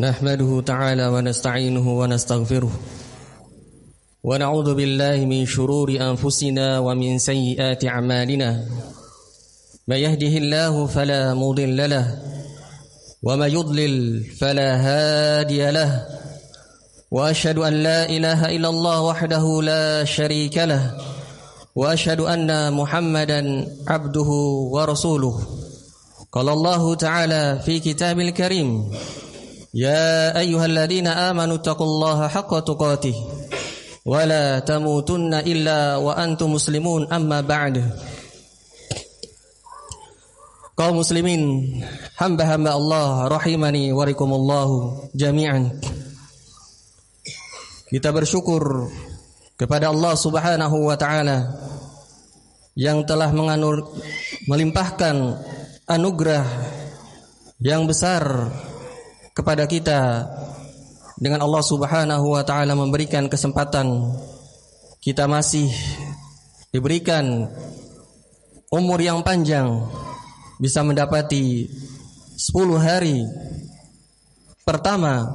Nahmaduhu ta'ala wa nasta'inuhu wa nastaghfiruh wa na'udzu billahi min shururi anfusina wa min sayyiati a'malina may yahdihillahu fala mudilla lahu wa may yudlil fala hadiya lahu wa ashhadu an la ilaha illallah wahdahu la sharika lahu wa ashhadu anna Muhammadan abduhu wa rasuluh. Qala Allah ta'ala fi kitabil karim, ya ayyuhalladzina amanu taqullaha haqqa tuqatih wa la tamutunna illa wa antum muslimun, amma ba'd. Kaum muslimin, hamba-hamba Allah rahimani wa rahikumullahu jami'an. Kita bersyukur kepada Allah Subhanahu wa taala yang telah melimpahkan anugerah yang besar kepada kita dengan Allah Subhanahu wa taala memberikan kesempatan kita masih diberikan umur yang panjang, bisa mendapati 10 hari pertama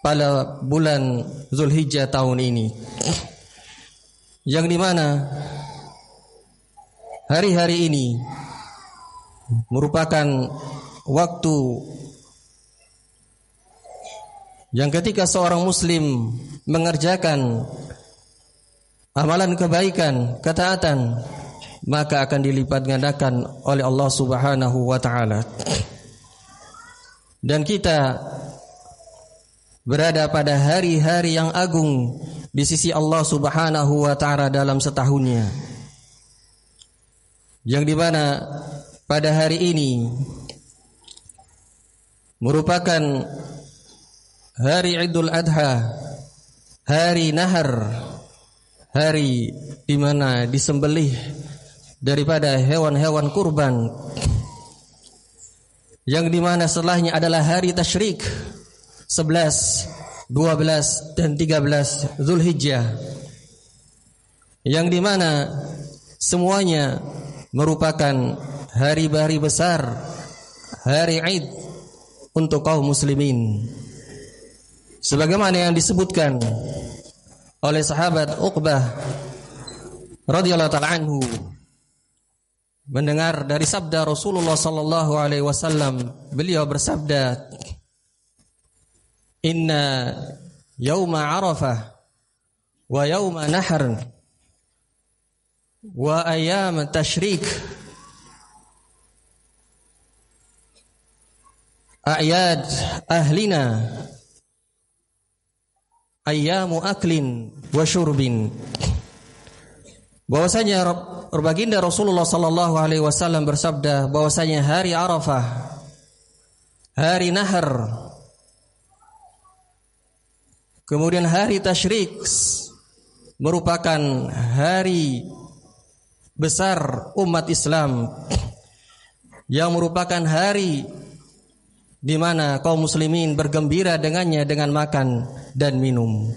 pada bulan Zulhijjah tahun ini, yang dimana hari-hari ini merupakan waktu yang ketika seorang muslim mengerjakan amalan kebaikan, ketaatan, maka akan dilipat gandakan oleh Allah Subhanahu wa taala. Dan kita berada pada hari-hari yang agung di sisi Allah Subhanahu wa taala dalam setahunnya, yang dimana pada hari ini merupakan hari Idul Adha, hari nahar, hari di mana disembelih daripada hewan-hewan kurban, yang di mana setelahnya adalah hari tasyrik 11, 12 dan 13 Zulhijjah, yang di mana semuanya merupakan hari-hari besar, hari Id untuk kaum muslimin. Sebagaimana yang disebutkan oleh sahabat Uqbah radhiyallahu ta'ala anhu, mendengar dari sabda Rasulullah sallallahu alaihi wasallam, beliau bersabda, inna yauma arafah wa yauma nahr wa ayyam tashrik a'yad ahlina ayyamu aklin wa syurbin. Bahwasanya baginda Rasulullah sallallahu alaihi wasallam bersabda bahwasanya hari Arafah, hari Nahar, kemudian hari Tasyrik merupakan hari besar umat Islam, yang merupakan hari di mana kaum muslimin bergembira dengannya dengan makan dan minum.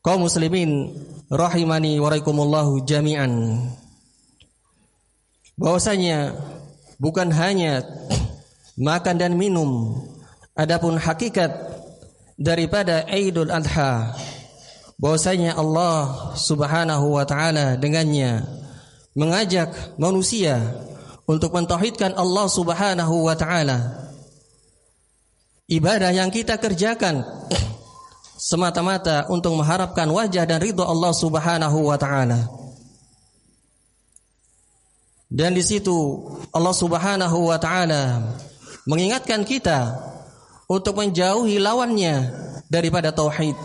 Kaum muslimin rahimani wa rahikumullahu jami'an, bahwasanya bukan hanya makan dan minum, adapun hakikat daripada Idul Adha, bahwasanya Allah Subhanahu wa taala dengannya mengajak manusia untuk mentauhidkan Allah Subhanahu wa taala. Ibadah yang kita kerjakan semata-mata untuk mengharapkan wajah dan ridha Allah Subhanahu wa taala. Dan di situ Allah Subhanahu wa taala mengingatkan kita untuk menjauhi lawannya daripada tauhid,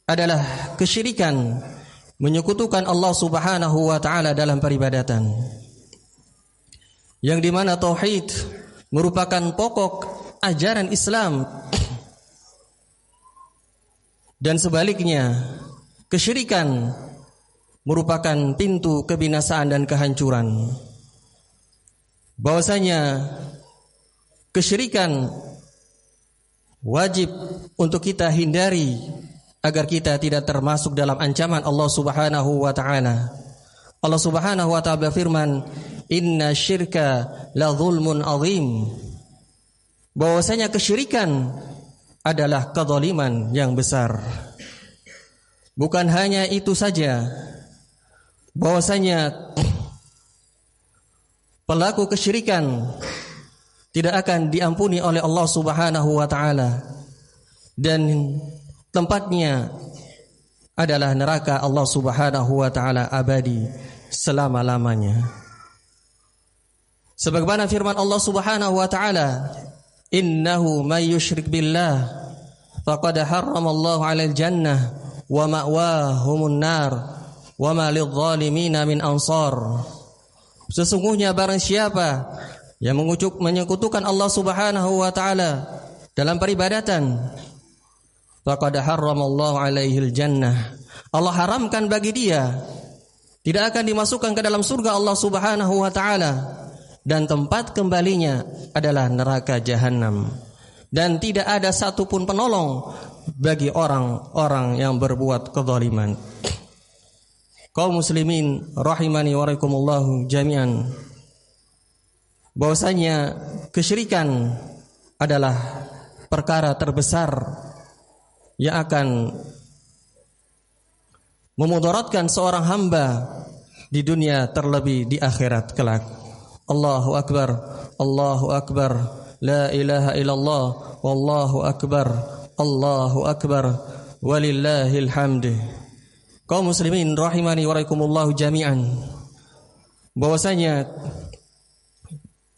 adalah kesyirikan, menyekutukan Allah Subhanahu wa taala dalam peribadatan. Yang di mana tauhid merupakan pokok ajaran Islam, dan sebaliknya kesyirikan merupakan pintu kebinasaan dan kehancuran. Bahwasanya kesyirikan wajib untuk kita hindari agar kita tidak termasuk dalam ancaman Allah Subhanahu wa taala. Allah Subhanahu wa taala berfirman, "Inna syirka la zulmun azim." bahwasanya kesyirikan adalah kezaliman yang besar. Bukan hanya itu saja, bahwasanya pelaku kesyirikan tidak akan diampuni oleh Allah Subhanahu wa taala dan tempatnya adalah neraka Allah Subhanahu wa taala abadi selama-lamanya. Sebagaimana firman Allah Subhanahu wa taala, "Innahu may yusyrik billah faqad harramallahu 'alal jannah wa ma'wahumun nar wa ma lidh-dhalimina min ansar." Sesungguhnya barang siapa yang menyekutukan Allah Subhanahu wa taala dalam peribadatan, faqad harramallahu 'alaihil jannah, Allah haramkan bagi dia, tidak akan dimasukkan ke dalam surga Allah Subhanahu wa taala, dan tempat kembalinya adalah neraka jahanam, dan tidak ada satupun penolong bagi orang-orang yang berbuat kezaliman. Kaum muslimin rahimani wa rahimakumullah jami'an, bahwasanya kesyirikan adalah perkara terbesar yang akan memudaratkan seorang hamba di dunia terlebih di akhirat kelak. Allahu akbar, Allahu akbar, la ilaha illallah, wallahu akbar, Allahu akbar, walillahil hamd. Kaum muslimin rahimani wa rahimakumullah jami'an, bahwasanya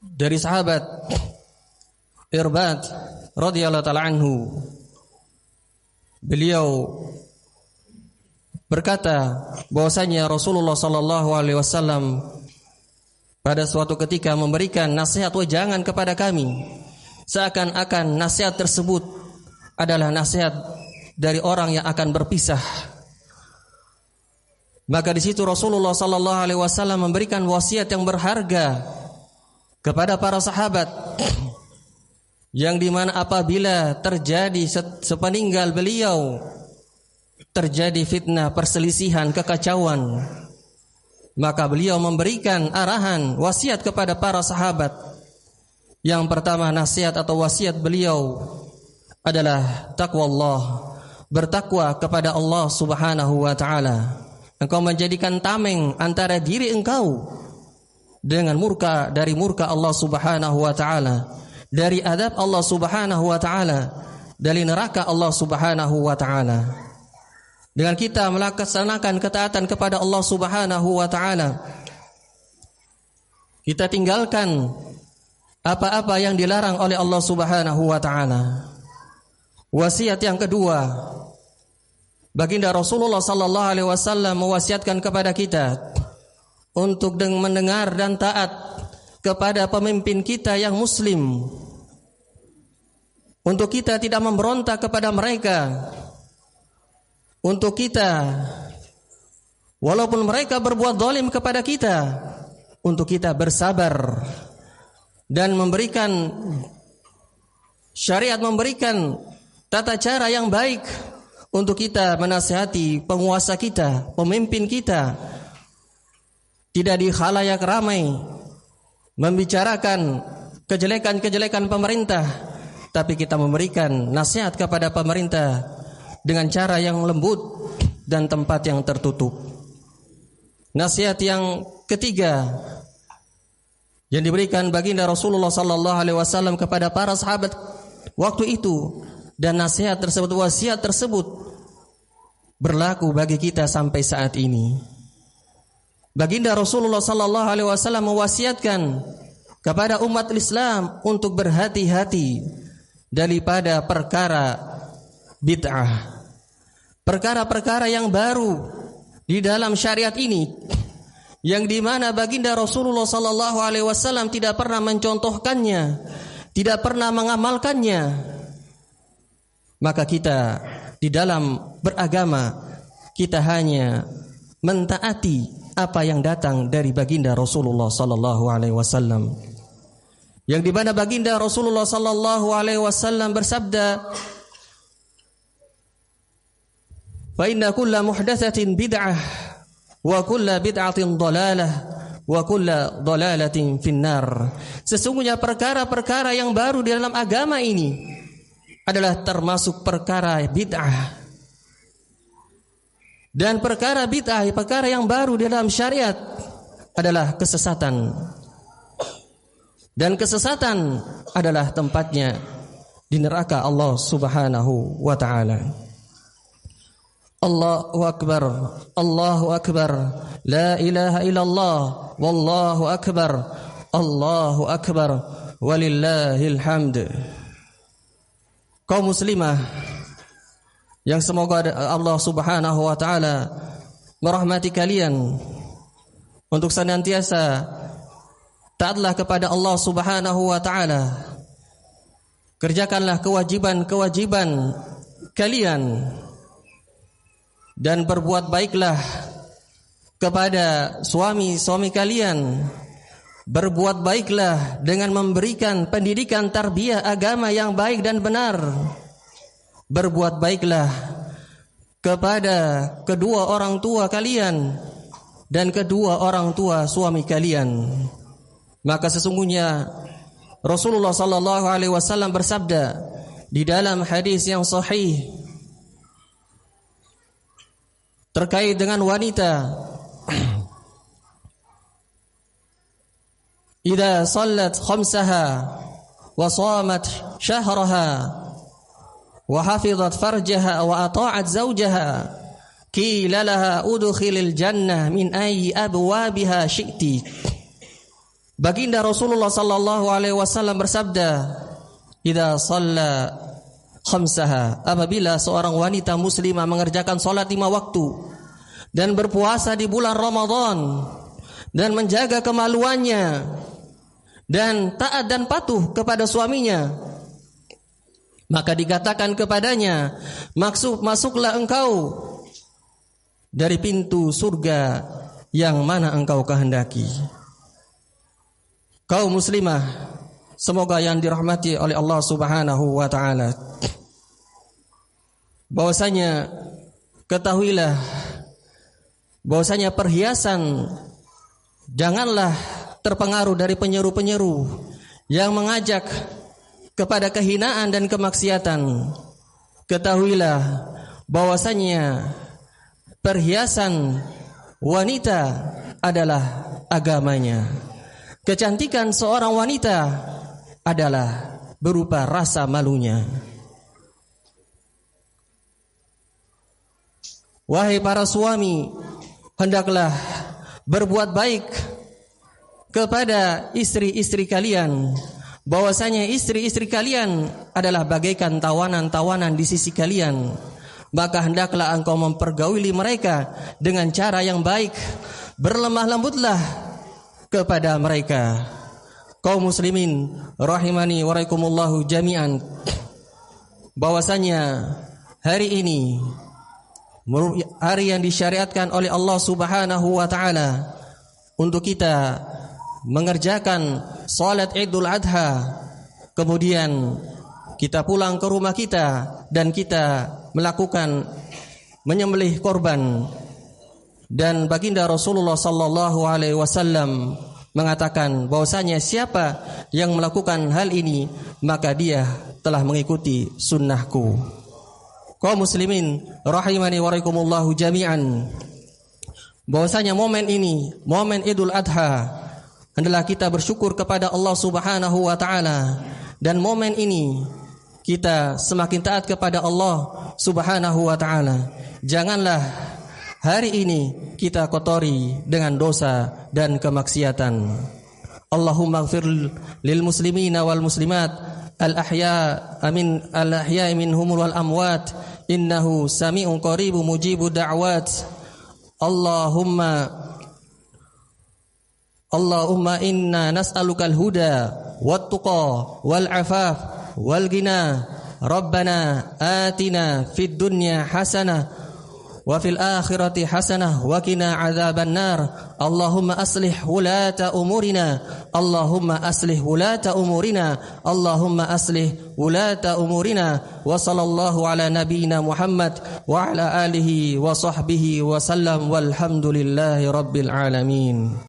dari sahabat Irbad radhiyallahu ta'ala anhu, beliau berkata bahwasanya Rasulullah sallallahu alaihi wasallam pada suatu ketika memberikan nasihat wejangan kepada kami, seakan-akan nasihat tersebut adalah nasihat dari orang yang akan berpisah. Maka di situ Rasulullah sallallahu alaihi wasallam memberikan wasiat yang berharga kepada para sahabat, yang dimana apabila terjadi sepeninggal beliau terjadi fitnah, perselisihan, kekacauan, maka beliau memberikan arahan, wasiat kepada para sahabat. Yang pertama, nasihat atau wasiat beliau adalah taqwallah, bertakwa kepada Allah Subhanahu wa taala. Engkau menjadikan tameng antara diri engkau dengan murka Allah Subhanahu wa taala, dari adab Allah Subhanahu wa taala, dari neraka Allah Subhanahu wa taala. Dengan kita melaksanakan ketaatan kepada Allah Subhanahu wa taala, kita tinggalkan apa-apa yang dilarang oleh Allah Subhanahu wa taala. Wasiat yang kedua, baginda Rasulullah sallallahu alaihi wasallam mewasiatkan kepada kita untuk mendengar dan taat kepada pemimpin kita yang muslim, untuk kita tidak memberontak kepada mereka, untuk kita walaupun mereka berbuat zalim kepada kita, untuk kita bersabar dan memberikan syariat, memberikan tata cara yang baik untuk kita menasihati penguasa kita, pemimpin kita, tidak di khalayak ramai membicarakan kejelekan-kejelekan pemerintah, tapi kita memberikan nasihat kepada pemerintah dengan cara yang lembut dan tempat yang tertutup. Nasihat yang ketiga yang diberikan baginda Rasulullah sallallahu alaihi wasallam kepada para sahabat waktu itu, dan nasihat tersebut, wasiat tersebut berlaku bagi kita sampai saat ini. Baginda Rasulullah sallallahu alaihi wasallam mewasiatkan kepada umat Islam untuk berhati-hati daripada perkara bid'ah, perkara-perkara yang baru di dalam syariat ini, yang dimana baginda Rasulullah sallallahu alaihi wasallam tidak pernah mencontohkannya, tidak pernah mengamalkannya. Maka kita di dalam beragama, kita hanya mentaati apa yang datang dari baginda Rasulullah sallallahu alaihi wasallam, yang dimana baginda Rasulullah sallallahu alaihi wasallam bersabda, fa inna kulla muhdatsatin bid'ah wa kulla bid'atin dhalalah wa kulla dhalalatin finnar. Sesungguhnya perkara-perkara yang baru di dalam agama ini adalah termasuk perkara bid'ah. Dan perkara bid'ah, perkara yang baru di dalam syariat adalah kesesatan. Dan kesesatan adalah tempatnya di neraka Allah Subhanahu wa taala. Allahu akbar, Allahu akbar, la ilaha illallah, wallahu akbar, Allahu akbar, walillahil hamd. Kaum muslimah yang semoga Allah Subhanahu wa taala merahmati kalian untuk senantiasa taatlah kepada Allah Subhanahu wa taala. Kerjakanlah kewajiban-kewajiban kalian dan berbuat baiklah kepada suami-suami kalian. Berbuat baiklah dengan memberikan pendidikan tarbiyah agama yang baik dan benar. Berbuat baiklah kepada kedua orang tua kalian dan kedua orang tua suami kalian. Maka sesungguhnya Rasulullah sallallahu alaihi wasallam bersabda di dalam hadis yang sahih terkait dengan wanita, idza sallat khamsaha wa shamat syahraha wa hafizat farjaha wa ata'at zawjaha qila laha udkhilil jannah min ayyi abwabiha syi'ti. Baginda Rasulullah sallallahu alaihi wasallam bersabda, idza shalla khamsaha, apabila seorang wanita muslimah mengerjakan salat 5 waktu dan berpuasa di bulan Ramadan dan menjaga kemaluannya dan taat dan patuh kepada suaminya, maka dikatakan kepadanya, masuklah engkau dari pintu surga yang mana engkau kehendaki. Kaum muslimah, semoga yang dirahmati oleh Allah Subhanahu wa taala, bahwasanya ketahuilah bahwasanya perhiasan janganlah terpengaruh dari penyeru-penyeru yang mengajak kepada kehinaan dan kemaksiatan. Ketahuilah bahwasanya perhiasan wanita adalah agamanya. Kecantikan seorang wanita adalah berupa rasa malunya. Wahai para suami, hendaklah berbuat baik kepada istri-istri kalian, bahwasanya istri-istri kalian adalah bagaikan tawanan-tawanan di sisi kalian. Maka hendaklah engkau mempergauli mereka dengan cara yang baik, berlemah lembutlah kepada mereka. Kaum muslimin rahimani wa rahimakumullahu jami'an, bahwasanya hari ini hari yang disyariatkan oleh Allah Subhanahu wa taala untuk kita mengerjakan salat Idul Adha, kemudian kita pulang ke rumah kita dan kita melakukan menyembelih korban. Dan baginda Rasulullah sallallahu alaihi wasallam mengatakan bahwasanya siapa yang melakukan hal ini maka dia telah mengikuti sunnahku. Kaum muslimin rahimani wa rahimakumullahu jami'an, bahwasanya momen ini, momen Idul Adha, hendaklah kita bersyukur kepada Allah Subhanahu wa taala, dan momen ini kita semakin taat kepada Allah Subhanahu wa taala. Janganlah hari ini kita kotori dengan dosa dan kemaksiatan. Allahumma ighfir lil muslimina wal muslimat al-ahya minhum wal amwat innahu sami'un qaribun mujibud da'wat. Allahumma inna nas'alukal huda wat tuqa wal afaf wal ghina. Rabbana atina fid dunya hasanah wa fil akhirati hasanah wa qina adzaban nar. Allahumma aslih wulata umurina, Allahumma aslih wulata umurina, Allahumma aslih wulata umurina. Wa sallallahu ala nabiyyina Muhammad wa ala alihi wa sahbihi wa sallam, walhamdulillahi rabbil alamin.